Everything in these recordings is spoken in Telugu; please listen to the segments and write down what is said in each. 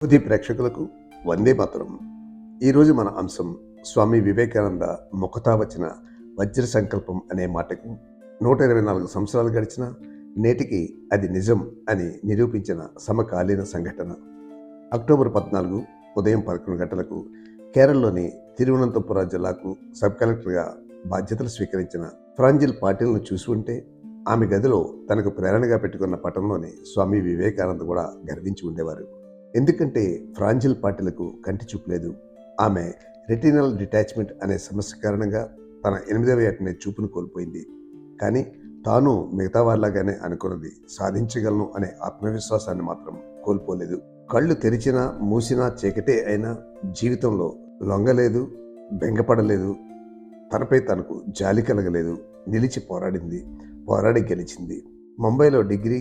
కొద్ది ప్రేక్షకులకు వందే మాతరం. ఈరోజు మన అంశం స్వామి వివేకానంద ముఖతా వచ్చిన వజ్ర సంకల్పం అనే మాటకు 124 సంవత్సరాలు గడిచిన నేటికి అది నిజం అని నిరూపించిన సమకాలీన సంఘటన. అక్టోబర్ 14 ఉదయం 11 గంటలకు కేరళలోని తిరువనంతపురం జిల్లాకు సబ్ కలెక్టర్గా బాధ్యతలు స్వీకరించిన ఫ్రాంజిల్ పాటిల్ను చూసి ఉంటే ఆమె గదిలో తనకు ప్రేరణగా పెట్టుకున్న పటంలోని స్వామి వివేకానంద కూడా గర్వించి ఉండేవారు. ఎందుకంటే ఫ్రాంజిల్ పాటిలకు కంటి చూపు లేదు. ఆమె రెటినల్ డిటాచ్మెంట్ అనే సమస్య కారణంగా తన 8వ ఏటనే చూపును కోల్పోయింది. కానీ తాను మిగతా వాళ్ళగానే అనుకున్నది సాధించగలను అనే ఆత్మవిశ్వాసాన్ని మాత్రం కోల్పోలేదు. కళ్ళు తెరిచినా మూసినా చీకటే అయినా జీవితంలో లొంగలేదు, బెంగపడలేదు, తనపై తనకు జాలి కలగలేదు. నిలిచి పోరాడి గెలిచింది. ముంబైలో డిగ్రీ,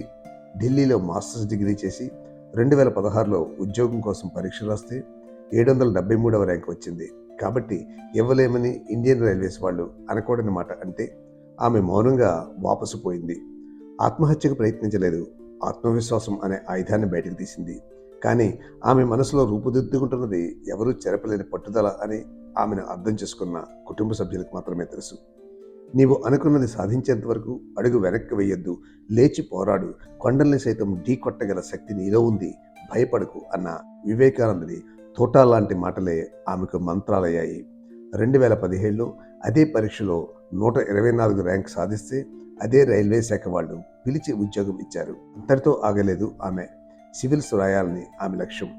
ఢిల్లీలో మాస్టర్స్ డిగ్రీ చేసి 2016లో ఉద్యోగం కోసం పరీక్ష రాస్తే 773వ ర్యాంక్ వచ్చింది. కాబట్టి ఇవ్వలేమని ఇండియన్ రైల్వేస్ వాళ్ళు అనకూడని మాట అంటే ఆమె మౌనంగా వాపసు పోయింది. ఆత్మహత్యకు ప్రయత్నించలేదు. ఆత్మవిశ్వాసం అనే ఆయుధాన్ని బయటకు తీసింది. కానీ ఆమె మనసులో రూపుదిద్దుకుంటున్నది ఎవరూ చెరపలేని పట్టుదల అని ఆమెను అర్థం చేసుకున్న కుటుంబ సభ్యులకు మాత్రమే తెలుసు. నీవు అనుకున్నది సాధించేంత వరకు అడుగు వెనక్కి వేయొద్దు, లేచి పోరాడు, కొండల్ని సైతం ఢీ కొట్టగల శక్తి నీలో ఉంది, భయపడకు అన్న వివేకానందుని తోటా లాంటి మాటలే ఆమెకు మంత్రాలయ్యాయి. 2017లో అదే పరీక్షలో 124 ర్యాంక్ సాధిస్తే అదే రైల్వే శాఖ వాళ్ళు పిలిచి ఉద్యోగం ఇచ్చారు. అంతటితో ఆగలేదు ఆమె. సివిల్స్ రాయాలని ఆమె లక్ష్యం.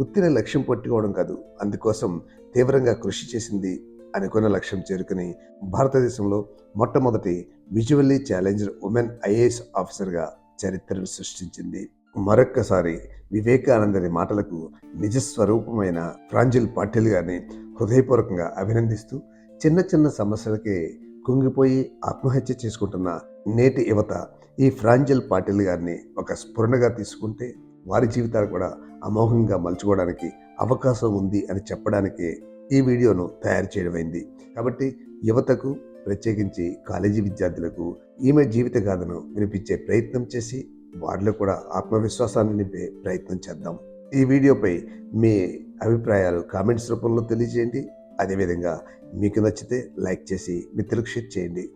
ఉత్తిన లక్ష్యం పట్టుకోవడం కాదు, అందుకోసం తీవ్రంగా కృషి చేసింది. అనుకున్న లక్ష్యం చేరుకుని భారతదేశంలో మొట్టమొదటి విజువల్లీ ఛాలెంజ్డ్ ఉమెన్ ఐఏఎస్ ఆఫీసర్గా చరిత్రను సృష్టించింది. మరొక్కసారి వివేకానందని మాటలకు నిజస్వరూపమైన ఫ్రాంజిల్ పాటిల్ గారిని హృదయపూర్వకంగా అభినందిస్తూ, చిన్న చిన్న సమస్యలకే కుంగిపోయి ఆత్మహత్య చేసుకుంటున్న నేటి యువత ఈ ఫ్రాంజిల్ పాటిల్ గారిని ఒక స్ఫురణగా తీసుకుంటే వారి జీవితాలు కూడా అమోఘంగా మలుచుకోవడానికి అవకాశం ఉంది అని చెప్పడానికి ఈ వీడియోను తయారు చేయడమైంది. కాబట్టి యువతకు, ప్రత్యేకించి కాలేజీ విద్యార్థులకు ఈమె జీవిత గాథను వినిపించే ప్రయత్నం చేసి వారిలో కూడా ఆత్మవిశ్వాసాన్ని నింపే ప్రయత్నం చేద్దాం. ఈ వీడియోపై మీ అభిప్రాయాలు కామెంట్స్ రూపంలో తెలియజేయండి. అదేవిధంగా మీకు నచ్చితే లైక్ చేసి మిత్రులకు షేర్ చేయండి.